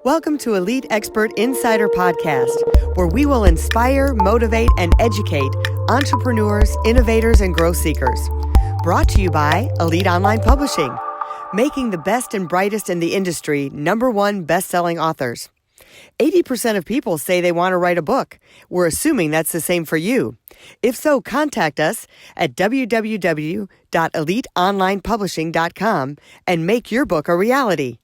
Welcome to Elite Expert Insider Podcast, where we will inspire, motivate, and educate entrepreneurs, innovators, and growth seekers. Brought to you by Elite Online Publishing, making the best and brightest in the industry #1 best-selling authors. 80% of people say they want to write a book. We're assuming that's the same for you. If so, contact us at www.eliteonlinepublishing.com and make your book a reality.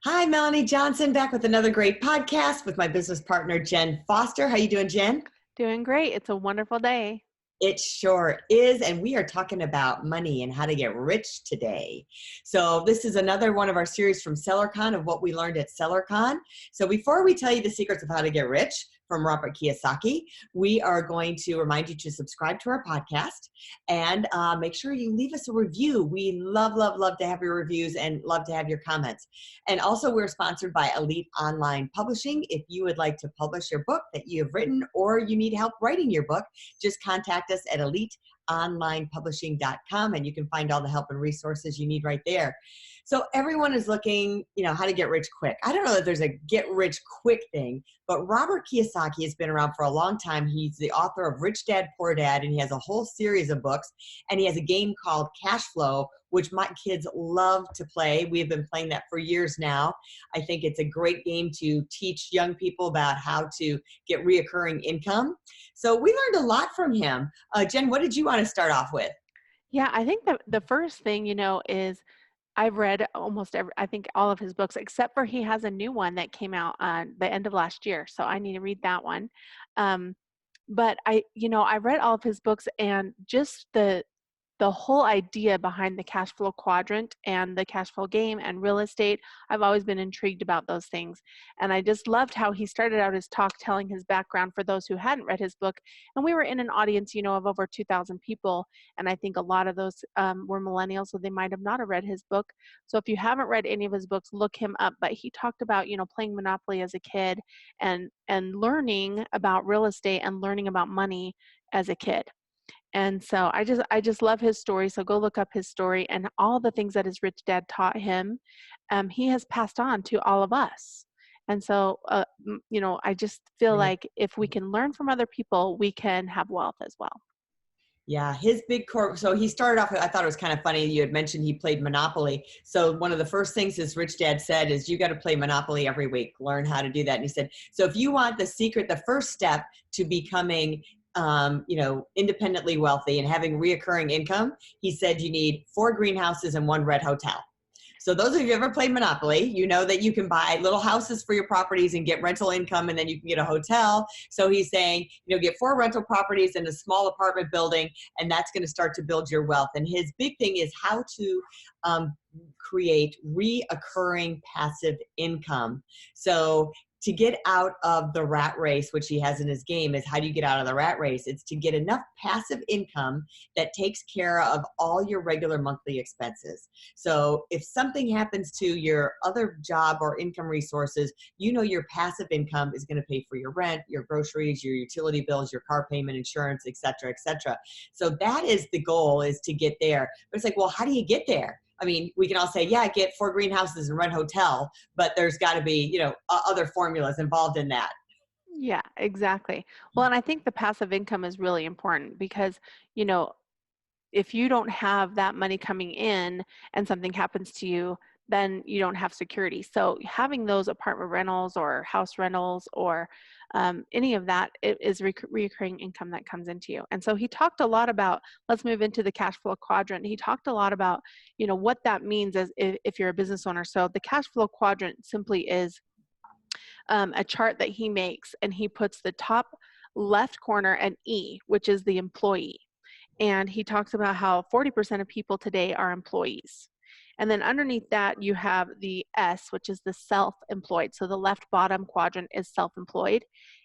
Hi, Melanie Johnson, back with another great podcast with my business partner, Jen Foster. How you doing, Jen? Doing great. It's a wonderful day. It sure is, and we are talking about money and how to get rich today. So this is another one of our series from SellerCon of what we learned at SellerCon. So before we tell you the secrets of how to get rich from Robert Kiyosaki, we are going to remind you to subscribe to our podcast and make sure you leave us a review. We love to have your reviews and love to have your comments. And also we're sponsored by Elite Online Publishing. If you would like to publish your book that you have written or you need help writing your book, just contact us at eliteonlinepublishing.com and you can find all the help and resources you need right there. So everyone is looking, how to get rich quick. I don't know that there's a get rich quick thing, but Robert Kiyosaki has been around for a long time. He's the author of Rich Dad, Poor Dad, and he has a whole series of books. And he has a game called Cash Flow, which my kids love to play. We have been playing that for years now. I think it's a great game to teach young people about how to get reoccurring income. So we learned a lot from him. Jen, what did you want to start off with? Yeah, I think that the first thing, is I've read I think all of his books, except for he has a new one that came out on the end of last year. So I need to read that one. But I read all of his books and just the whole idea behind the cash flow quadrant and the cash flow game and real estate. I've always been intrigued about those things. And I just loved how he started out his talk telling his background for those who hadn't read his book. And we were in an audience, of over 2,000 people. And I think a lot of those were millennials, so they might have not have read his book. So if you haven't read any of his books, look him up. But he talked about, playing Monopoly as a kid and learning about real estate and learning about money as a kid. And so I just love his story. So go look up his story and all the things that his rich dad taught him. He has passed on to all of us. And so, I just feel like if we can learn from other people, we can have wealth as well. Yeah, his big core. So he started off, I thought it was kind of funny. You had mentioned he played Monopoly. So one of the first things his rich dad said is you got to play Monopoly every week, learn how to do that. And he said, so if you want the secret, the first step to becoming independently wealthy and having reoccurring income, he said you need 4 greenhouses and 1 red hotel. So those of you who ever played Monopoly, you know that you can buy little houses for your properties and get rental income, and then you can get a hotel. So he's saying, get 4 rental properties in a small apartment building, and that's going to start to build your wealth. And his big thing is how to create reoccurring passive income. So to get out of the rat race, which he has in his game, is how do you get out of the rat race? It's to get enough passive income that takes care of all your regular monthly expenses. So if something happens to your other job or income resources, your passive income is going to pay for your rent, your groceries, your utility bills, your car payment, insurance, et cetera, et cetera. So that is the goal, is to get there. But it's like, well, how do you get there? I mean, we can all say, yeah, get 4 greenhouses and rent hotel, but there's got to be, other formulas involved in that. Yeah, exactly. Well, and I think the passive income is really important because, if you don't have that money coming in and something happens to you, then you don't have security. So having those apartment rentals or house rentals or any of that, it is recurring income that comes into you. And so he talked a lot about, let's move into the cash flow quadrant. He talked a lot about, what that means as if you're a business owner. So the cash flow quadrant simply is a chart that he makes, and he puts the top left corner an E, which is the employee. And he talks about how 40% of people today are employees. And then underneath that, you have the S, which is the self-employed. So the left bottom quadrant is self-employed.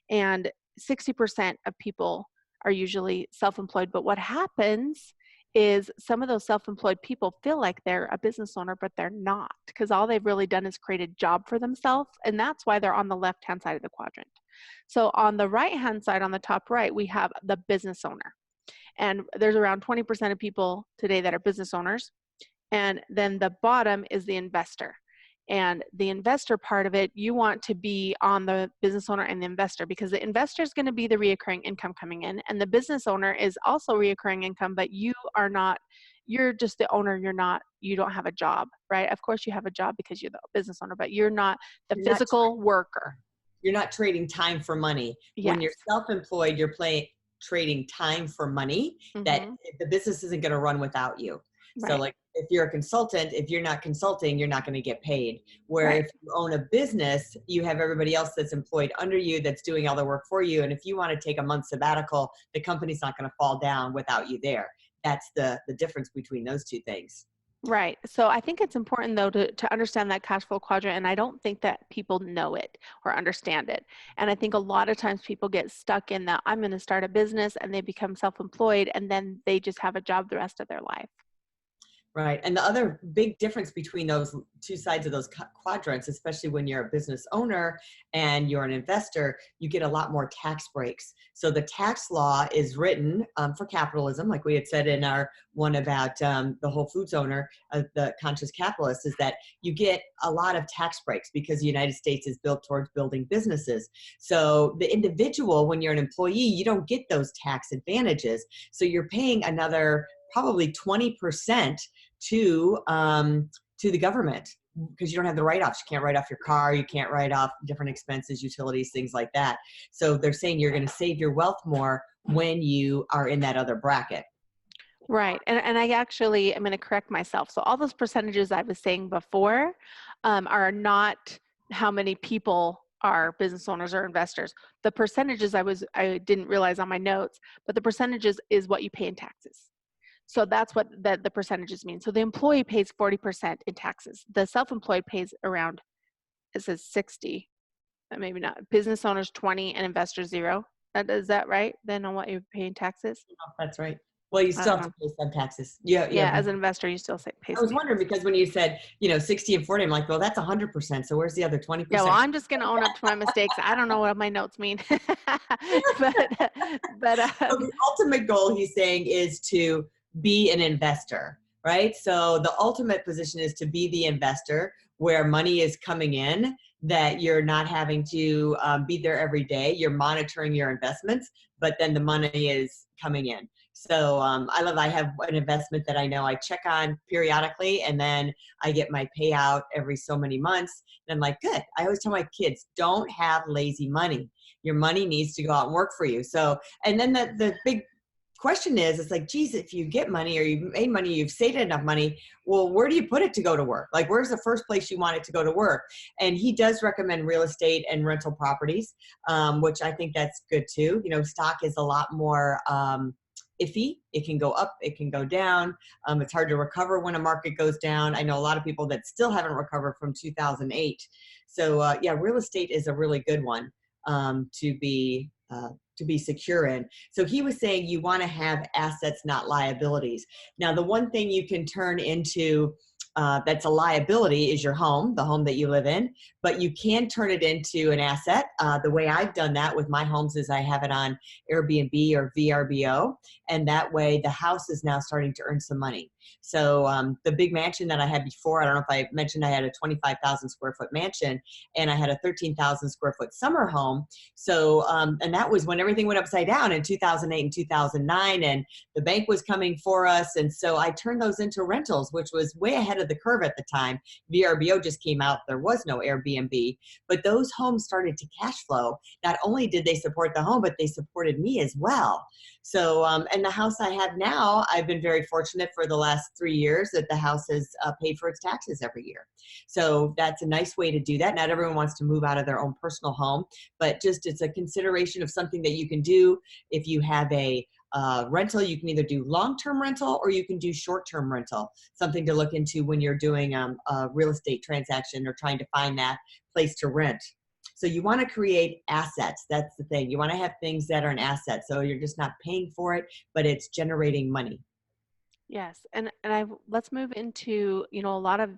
And 60% of people are usually self-employed. But what happens is some of those self-employed people feel like they're a business owner, but they're not, because all they've really done is create a job for themselves. And that's why they're on the left-hand side of the quadrant. So on the right-hand side, on the top right, we have the business owner. And there's around 20% of people today that are business owners. And then the bottom is the investor. And the investor part of it, you want to be on the business owner and the investor, because the investor is going to be the reoccurring income coming in, and the business owner is also reoccurring income, but you are not, you're just the owner. You don't have a job, right? Of course you have a job because you're the business owner, but you're not the You're not physical worker. you're not trading time for money. When you're Yes. self-employed, you're trading time for money that Mm-hmm. the business isn't going to run without you. So Right. like if you're a consultant, if you're not consulting, you're not going to get paid. Where Right. if you own a business, you have everybody else that's employed under you that's doing all the work for you. And if you want to take a month sabbatical, the company's not going to fall down without you there. That's the difference between those two things. Right. So I think it's important though to understand that cash flow quadrant. And I don't think that people know it or understand it. And I think a lot of times people get stuck in that I'm going to start a business and they become self-employed and then they just have a job the rest of their life. Right. And the other big difference between those two sides of those quadrants, especially when you're a business owner and you're an investor, you get a lot more tax breaks. So the tax law is written for capitalism, like we had said in our one about the Whole Foods owner, the conscious capitalist, is that you get a lot of tax breaks because the United States is built towards building businesses. So the individual, when you're an employee, you don't get those tax advantages. So you're paying another probably 20% to the government because you don't have the write-offs. You can't write off your car. You can't write off different expenses, utilities, things like that. So they're saying you're going to save your wealth more when you are in that other bracket. Right. And I actually, I'm going to correct myself. So all those percentages I was saying before are not how many people are business owners or investors. The percentages I didn't realize on my notes, but the percentages is what you pay in taxes. So that's what the percentages mean. So the employee pays 40% in taxes. The self-employed pays around, it says 60, maybe not. Business owners 20 and investors 0. Is that right? Then on what you pay in taxes? Oh, that's right. Well, you I still don't have know. to pay some taxes. Yeah, yeah. Yeah, as an investor, you still pay I was some wondering taxes. because when you said, 60 and 40, I'm like, well, that's 100%. So where's the other Yeah, well, 20%? I'm just going to own up to my mistakes. I don't know what my notes mean, but but So the ultimate goal, he's saying, is to be an investor, right? So the ultimate position is to be the investor where money is coming in, that you're not having to be there every day. You're monitoring your investments, but then the money is coming in. So I have an investment that I know I check on periodically, and then I get my payout every so many months. And I'm like, good. I always tell my kids, don't have lazy money. Your money needs to go out and work for you. So, and then the big question is, it's like, geez, if you get money or you've made money, you've saved enough money, well, where do you put it to go to work? Like, where's the first place you want it to go to work? And he does recommend real estate and rental properties, which I think that's good too. Stock is a lot more iffy. It can go up, it can go down. It's hard to recover when a market goes down. I know a lot of people that still haven't recovered from 2008. So yeah, real estate is a really good one to be secure in. So he was saying you want to have assets, not liabilities. Now, the one thing you can turn into that's a liability is your home, the home that you live in, but you can turn it into an asset. The way I've done that with my homes is I have it on Airbnb or VRBO, and that way the house is now starting to earn some money. So the big mansion that I had before, I don't know if I mentioned I had a 25,000 square foot mansion, and I had a 13,000 square foot summer home. So, and that was when everything went upside down in 2008 and 2009, and the bank was coming for us. And so I turned those into rentals, which was way ahead of the curve at the time. VRBO just came out. There was no Airbnb, but those homes started to cash flow. Not only did they support the home, but they supported me as well. So, and the house I have now, I've been very fortunate for the last 3 years that the house has paid for its taxes every year. So that's a nice way to do that. Not everyone wants to move out of their own personal home, but just it's a consideration of something that you can do. If you have a rental, you can either do long-term rental or you can do short-term rental, something to look into when you're doing a real estate transaction or trying to find that place to rent. So you want to create assets. That's the thing. You want to have things that are an asset. So you're just not paying for it, but it's generating money. yes, and let's move into, a lot of,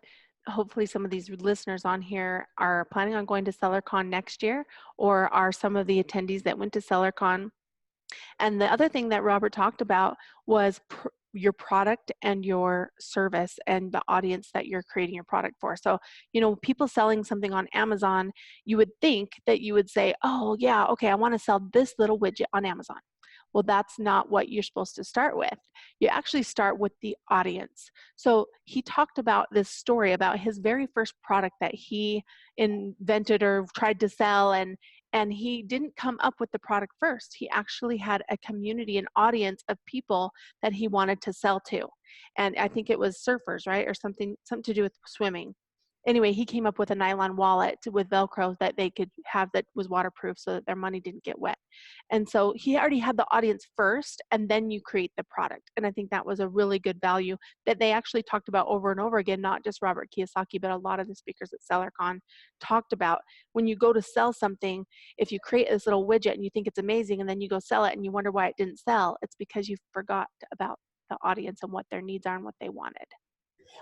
hopefully some of these listeners on here are planning on going to SellerCon next year, or are some of the attendees that went to SellerCon. And the other thing that Robert talked about was your product and your service and the audience that you're creating your product for. So, people selling something on Amazon, you would think that you would say, oh yeah, okay, I want to sell this little widget on Amazon. Well, that's not what you're supposed to start with. You actually start with the audience. So he talked about this story about his very first product that he invented or tried to sell, and he didn't come up with the product first. He actually had a community, an audience of people that he wanted to sell to. And I think it was surfers, right? Or something to do with swimming. Anyway, he came up with a nylon wallet with Velcro that they could have that was waterproof so that their money didn't get wet. And so he already had the audience first, and then you create the product. And I think that was a really good value that they actually talked about over and over again, not just Robert Kiyosaki, but a lot of the speakers at SellerCon talked about. When you go to sell something, if you create this little widget and you think it's amazing, and then you go sell it and you wonder why it didn't sell, it's because you forgot about the audience and what their needs are and what they wanted.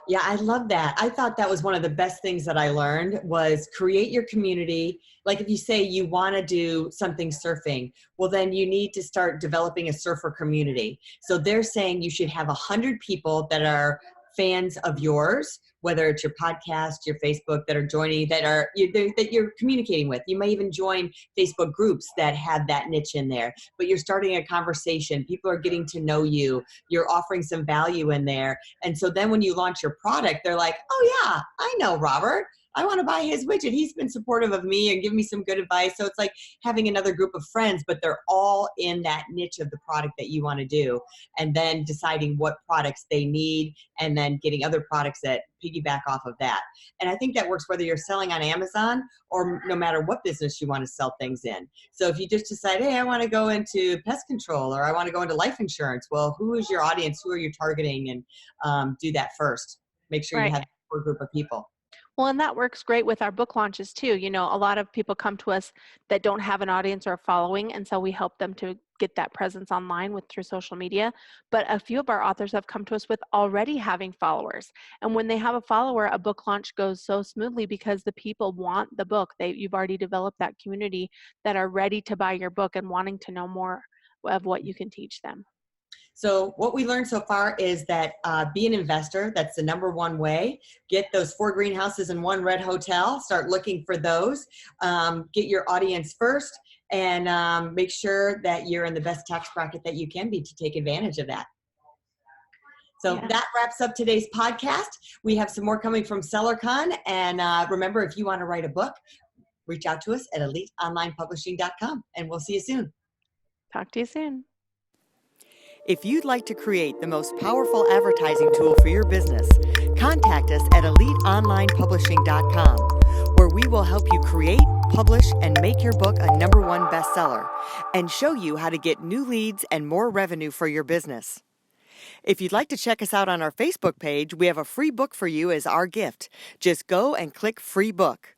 Yeah, I love that. I thought that was one of the best things that I learned was create your community. Like if you say you want to do something surfing, well, then you need to start developing a surfer community. So they're saying you should have 100 people that are fans of yours, whether it's your podcast, your Facebook, that are joining, that you're communicating with. You may even join Facebook groups that have that niche in there, but you're starting a conversation. People are getting to know you. You're offering some value in there. And so then when you launch your product, they're like, oh yeah, I know Robert. I want to buy his widget. He's been supportive of me and give me some good advice. So it's like having another group of friends, but they're all in that niche of the product that you want to do. And then deciding what products they need and then getting other products that piggyback off of that. And I think that works whether you're selling on Amazon or no matter what business you want to sell things in. So if you just decide, hey, I want to go into pest control or I want to go into life insurance, well, who is your audience? Who are you targeting? And do that first. Make sure you Right. have a core group of people. Well, and that works great with our book launches too. A lot of people come to us that don't have an audience or a following, and so we help them to get that presence online through social media. But a few of our authors have come to us with already having followers. And when they have a follower, a book launch goes so smoothly because the people want the book. You've already developed that community that are ready to buy your book and wanting to know more of what you can teach them. So what we learned so far is that be an investor. That's the number one way. Get those 4 greenhouses and 1 red hotel. Start looking for those. Get your audience first and make sure that you're in the best tax bracket that you can be to take advantage of that. So that wraps up today's podcast. We have some more coming from SellerCon. And remember, if you want to write a book, reach out to us at eliteonlinepublishing.com and we'll see you soon. Talk to you soon. If you'd like to create the most powerful advertising tool for your business, contact us at eliteonlinepublishing.com, where we will help you create, publish, and make your book a #1 bestseller, and show you how to get new leads and more revenue for your business. If you'd like to check us out on our Facebook page, we have a free book for you as our gift. Just go and click Free Book.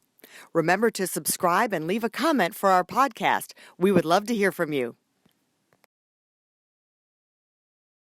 Remember to subscribe and leave a comment for our podcast. We would love to hear from you.